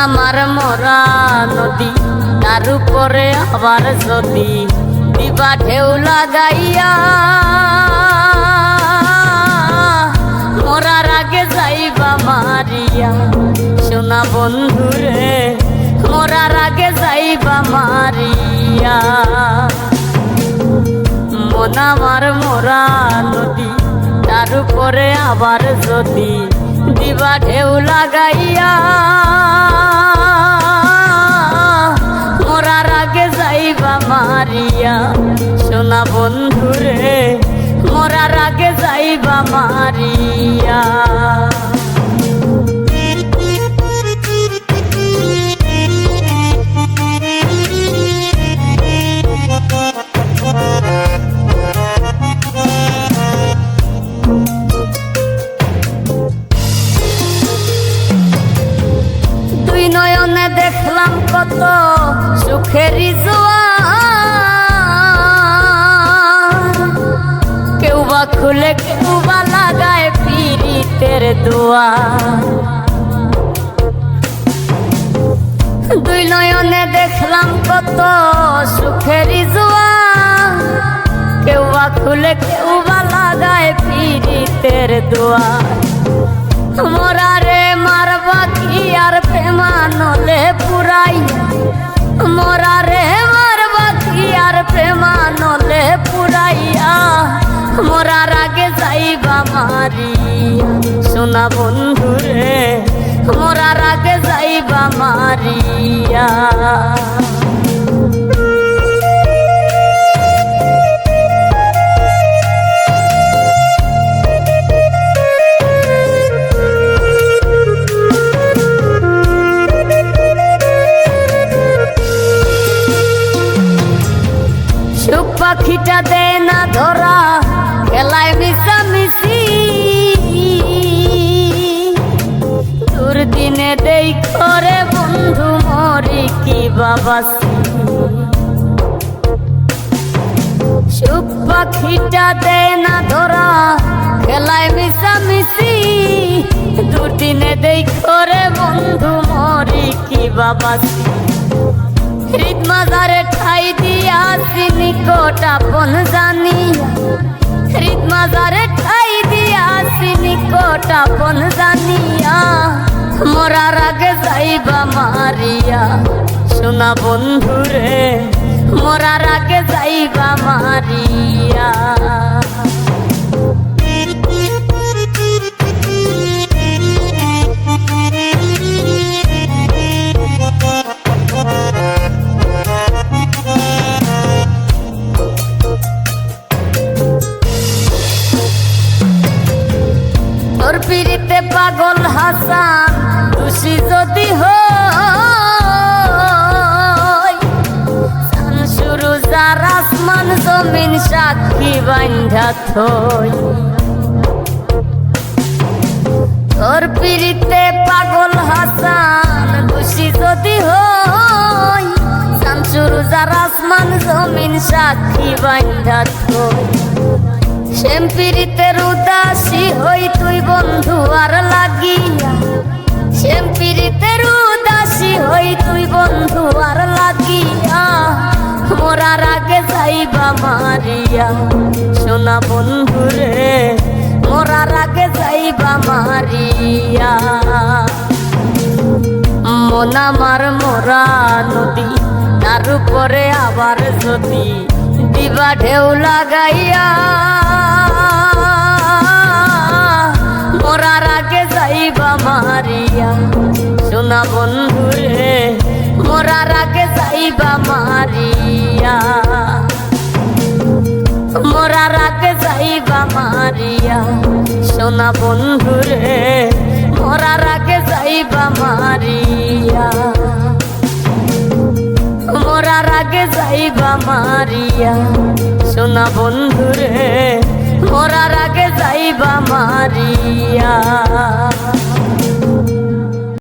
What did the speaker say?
আমার মরা নদী তার উপরে আবার যদি দিবা ঢেউ লাগাইয়া মরার আগে যাইবা মারিয়া সোনা বন্ধুরে মরার আগে যাইবা মারিয়া মন আমার মরা নদী তার উপরে আবার যদি দিবা ঢেউ লাগাইয়া মরার আগে যাইবা মারিয়া সোনা বন্ধুরে মরার আগে যাইবা মারিয়া নয়নে দেখলাম কত সুখেরই জোয়ার কেউ বা খুলে কেউ বা লাগায় পীড়িতের দুয়ার দুই নয়নে দেখলাম কত সুখেরই জোয়ার কেউ বা খুলে কেউ বা লাগায় পীড়িতের দুয়ার মরারে মারবা কি আর প্রেমানলে পুরাই মরারে মারবা কি আর প্রেমানলে পুরাইয়া মরার আগে যাইবা মারিয়া সোনা বন্ধুরে মরার আগে যাইবা মারিয়া পাখিটা দেয় না ধরা খেলায় মিশামিশি দুর্দিনে দেই করে বন্ধু মরি কি বাবাসি সুখ পাখিটা দেয় না ধরা খেলায় মিশামিশি দুর্দিনে দেই করে বন্ধু মরি কি বাবাসি হৃদ মাজারে ঠাই দিয়াছি নিকট আপন জানিয়া হৃদ মাজারে ঠাই দিয়াছি নিকট আপন জানিয়া মরার আগে যাইবা মারিয়া সোনা বন্ধুরে মরার আগে যাইবা মারিয়া তোর পিড়িতে পাগল হাসান খুশি যদি হয় শুরু যার আসমান জমিন সাক্ষী বান্ধা থই তোর পিড়িতে পাগল হাসান খুশি যদি হয় শুরু যার আসমান জমিন সাক্ষী বান্ধা থই শ্যাম পীড়িতের উদাসী হই তুই বন্ধু আর লাগিয়া শ্যাম পীড়িতের উদাসী হই তুই বন্ধু আর লাগিয়া মরার আগে যাইবা মারিয়া সোনা বন্ধুরে মরার আগে যাইবা মারিয়া মন আমার মরা নদী তার উপরে আবার যদি দিবা ঢেউ লাগাইয়া মরার আগে যাইবা মারিয়া সোনা বন্ধুরে মরার আগে যাইবা মারিয়া মরার আগে যাইবা মারিয়া সোনা বন্ধুরে মরার আগে যাইবা মারিয়া মরার আগে যাইবা মারিয়া সোনা বন্ধুরে মরার আগে যাইবা মারিয়া।